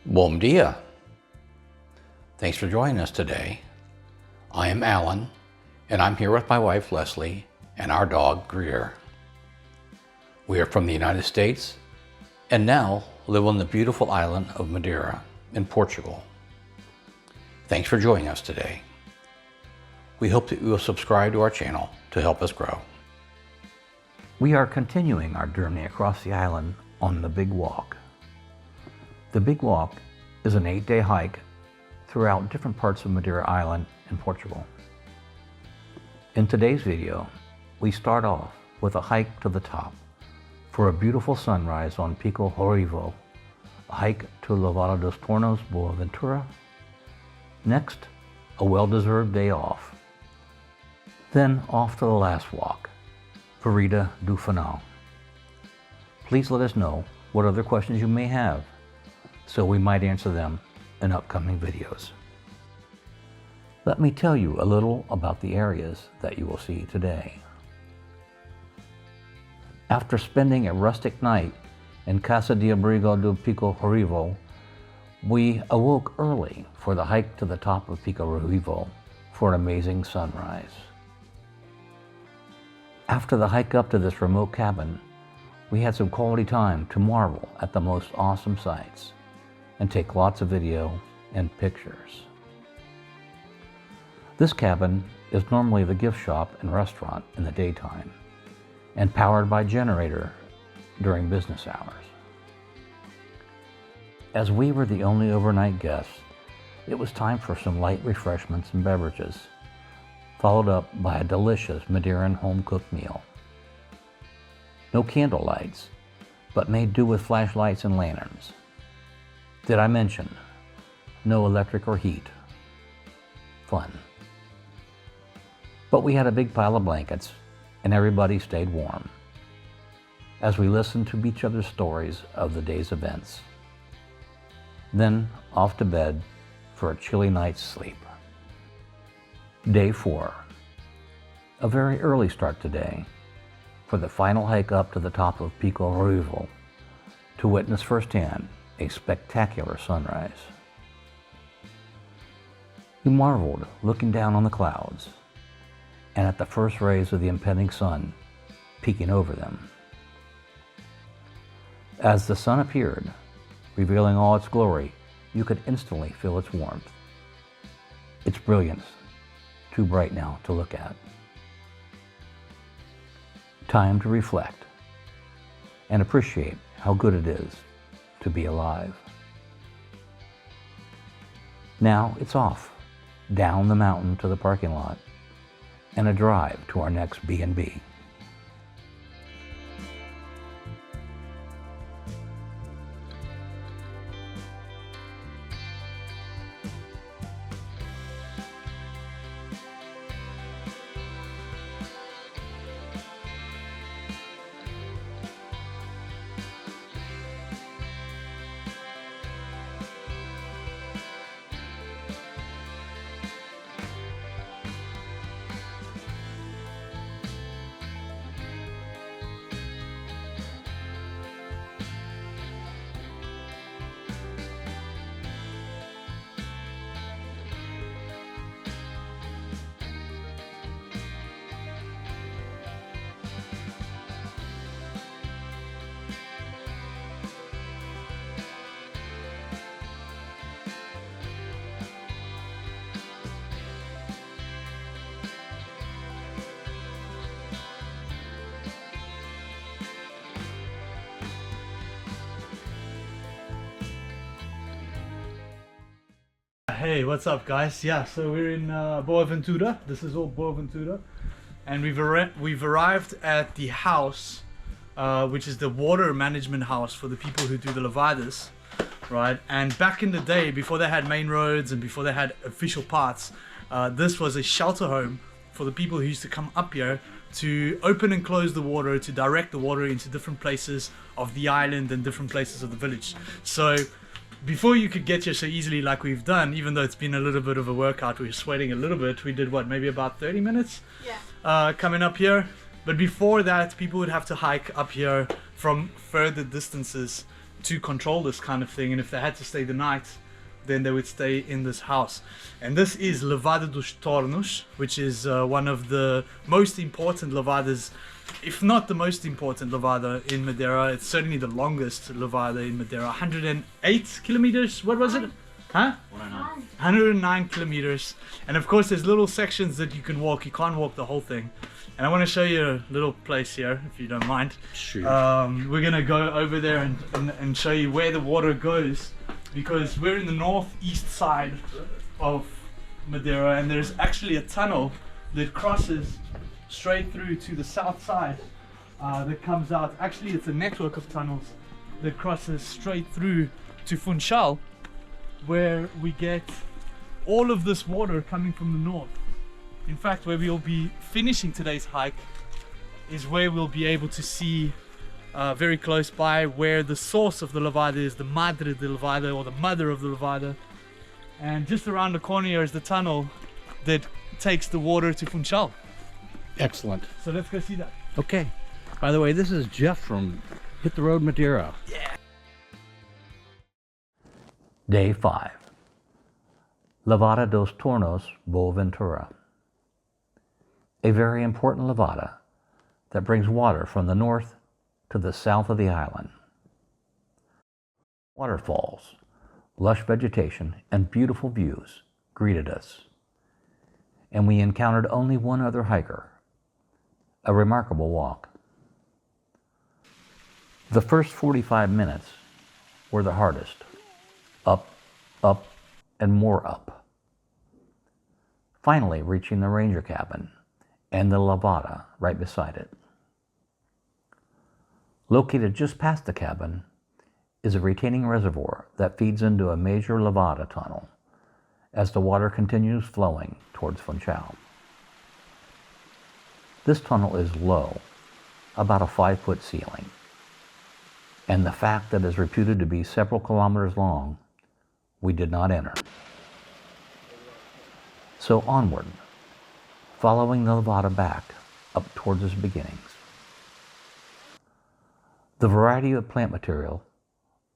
Bom dia. Thanks for joining us today. I am Alan, and I'm here with my wife Leslie and our dog Greer. We are from the United States and now live on the beautiful island of Madeira in Portugal. Thanks for joining us today. We hope that you will subscribe to our channel to help us grow. We are continuing our journey across the island on the Big Walk. The Big Walk is an 8-day hike throughout different parts of Madeira Island in Portugal. In today's video, we start off with a hike to the top for a beautiful sunrise on Pico Ruivo, a hike to Levada dos Tornos, Boaventura. Next, a well-deserved day off. Then off to the last walk, Freitas do Final. Please let us know what other questions you may have, so we might answer them in upcoming videos. Let me tell you a little about the areas that you will see today. After spending a rustic night in Casa de Abrigo do Pico Ruivo, we awoke early for the hike to the top of Pico Ruivo for an amazing sunrise. After the hike up to this remote cabin, we had some quality time to marvel at the most awesome sights and take lots of video and pictures. This cabin is normally the gift shop and restaurant in the daytime and powered by generator during business hours. As we were the only overnight guests, it was time for some light refreshments and beverages, followed up by a delicious Madeiran home-cooked meal. No candle lights, but made do with flashlights and lanterns. Did I mention no electric or heat? Fun. But we had a big pile of blankets and everybody stayed warm as we listened to each other's stories of the day's events. Then off to bed for a chilly night's sleep. Day 4. A very early start today for the final hike up to the top of Pico Ruivo to witness firsthand a spectacular sunrise. We marveled looking down on the clouds and at the first rays of the impending sun peeking over them. As the sun appeared, revealing all its glory, you could instantly feel its warmth, its brilliance, too bright now to look at. Time to reflect and appreciate how good it is to be alive. Now it's off, down the mountain to the parking lot, and a drive to our next B&B. Hey, what's up guys? Yeah, so we're in Boaventura. This is all Boaventura, and we've arrived at the house, which is the water management house for the people who do the levadas, right? And back in the day, before they had main roads and before they had official parts, this was a shelter home for the people who used to come up here to open and close the water, to direct the water into different places of the island and different places of the village. So before you could get here so easily like we've done, even though it's been a little bit of a workout, we were sweating a little bit. We did what, maybe about 30 minutes coming up here. But before that, people would have to hike up here from further distances to control this kind of thing, and if they had to stay the night, then they would stay in this house. And this is Levada dos Tornos, which is one of the most important levadas, if not the most important levada in Madeira. It's certainly the longest levada in Madeira. 108 kilometers. What was it? Huh? 109 kilometers. And of course there's little sections that you can walk. You can't walk the whole thing. And I want to show you a little place here, if you don't mind. Sure. We're gonna go over there and show you where the water goes, because we're in the northeast side of Madeira, and there's actually a tunnel that crosses straight through to the south side that comes out. Actually, it's a network of tunnels that crosses straight through to Funchal, where we get all of this water coming from the north. In fact, where we'll be finishing today's hike is where we'll be able to see very close by where the source of the Levada is, the Madre de Levada, or the mother of the Levada. And just around the corner here is the tunnel that takes the water to Funchal. Excellent. So let's go see that. Okay. By the way, this is Jeff from Hit the Road Madeira. Yeah. Day 5. Levada dos Tornos, Boaventura. A very important levada that brings water from the north to the south of the island. Waterfalls, lush vegetation, and beautiful views greeted us, and we encountered only one other hiker, a remarkable walk. The first 45 minutes were the hardest. Up, up, and more up. Finally reaching the ranger cabin and the Levada right beside it. Located just past the cabin is a retaining reservoir that feeds into a major Levada tunnel as the water continues flowing towards Funchal. This tunnel is low, about a 5-foot ceiling, and the fact that it is reputed to be several kilometers long, we did not enter. So onward, following the Levada back up towards its beginnings. The variety of plant material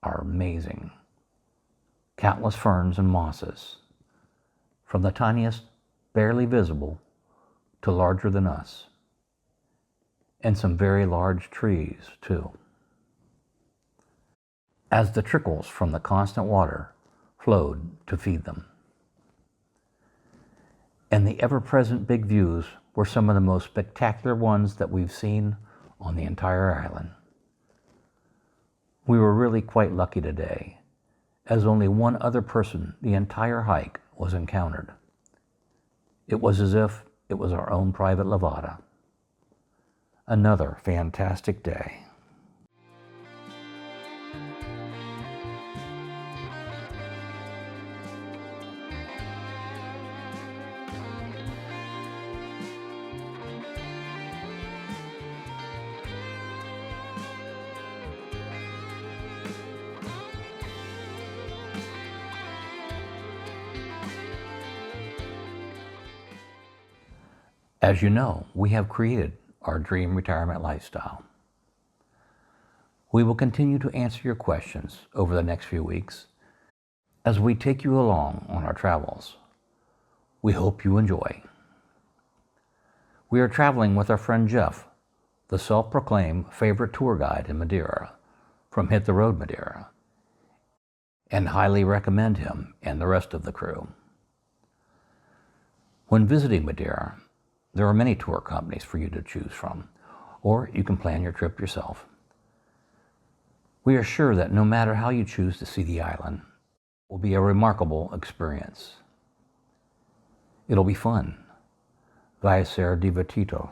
are amazing. Countless ferns and mosses, from the tiniest, barely visible, to larger than us. And some very large trees, too. As the trickles from the constant water flowed to feed them. And the ever-present big views were some of the most spectacular ones that we've seen on the entire island. We were really quite lucky today, as only one other person the entire hike was encountered. It was as if it was our own private Levada. Another fantastic day. As you know, we have created our dream retirement lifestyle. We will continue to answer your questions over the next few weeks as we take you along on our travels. We hope you enjoy. We are traveling with our friend Jeff, the self-proclaimed favorite tour guide in Madeira from Hit the Road Madeira, and highly recommend him and the rest of the crew. When visiting Madeira, there are many tour companies for you to choose from, or you can plan your trip yourself. We are sure that no matter how you choose to see the island, it will be a remarkable experience. It'll be fun. Vai ser divertido.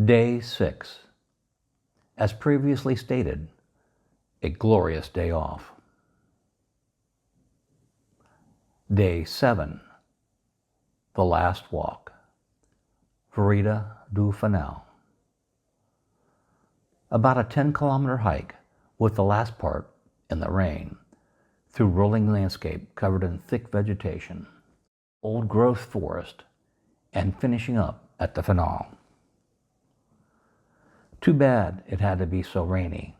Day 6. As previously stated, a glorious day off. Day 7. The last walk. Freitas do Final. About a 10-kilometer hike with the last part in the rain through rolling landscape covered in thick vegetation, old growth forest, and finishing up at the finale. Too bad it had to be so rainy,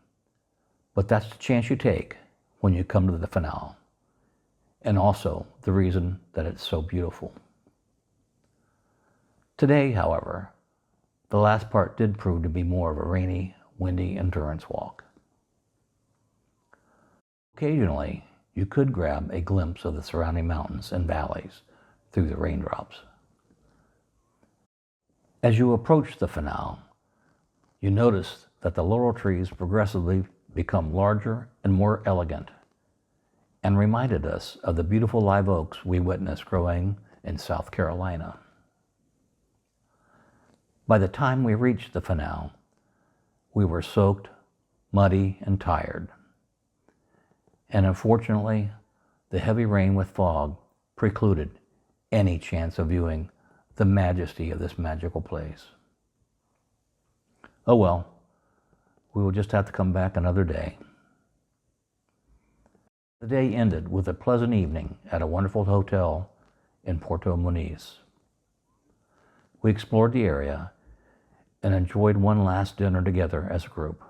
but that's the chance you take when you come to the finale, and also the reason that it's so beautiful. Today, however, the last part did prove to be more of a rainy, windy endurance walk. Occasionally, you could grab a glimpse of the surrounding mountains and valleys through the raindrops. As you approach the finale, you notice that the laurel trees progressively become larger and more elegant, and reminded us of the beautiful live oaks we witnessed growing in South Carolina. By the time we reached the finale, we were soaked, muddy, and tired. And unfortunately, the heavy rain with fog precluded any chance of viewing the majesty of this magical place. Oh well, we will just have to come back another day. The day ended with a pleasant evening at a wonderful hotel in Porto Muniz. We explored the area and enjoyed one last dinner together as a group.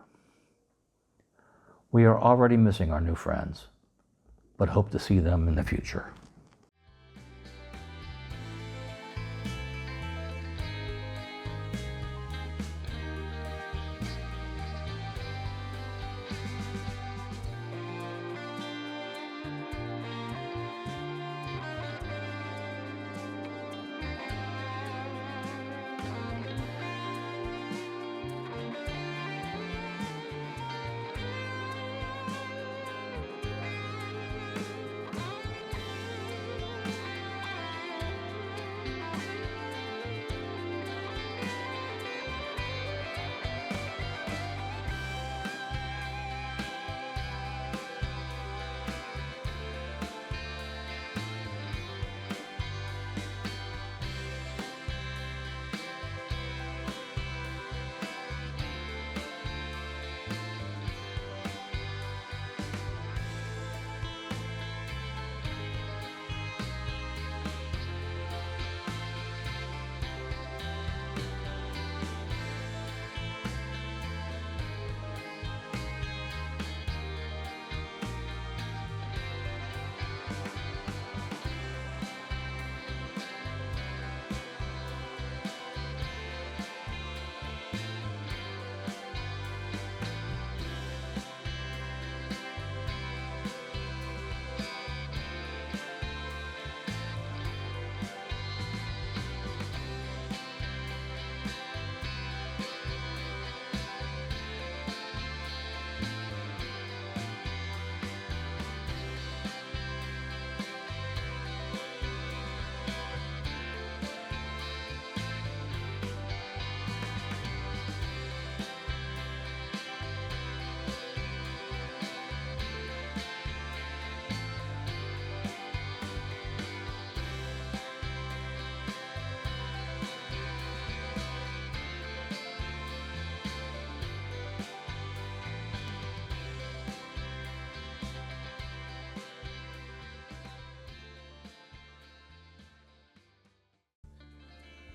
We are already missing our new friends, but hope to see them in the future.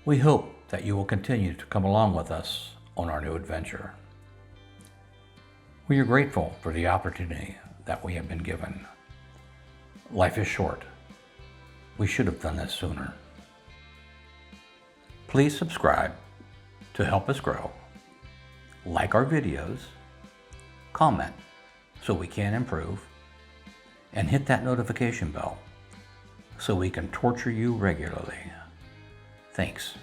We hope that you will continue to come along with us on our new adventure. We are grateful for the opportunity that we have been given. Life is short. We should have done this sooner. Please subscribe to help us grow. Like our videos, comment so we can improve, and hit that notification bell so we can torture you regularly. Thanks.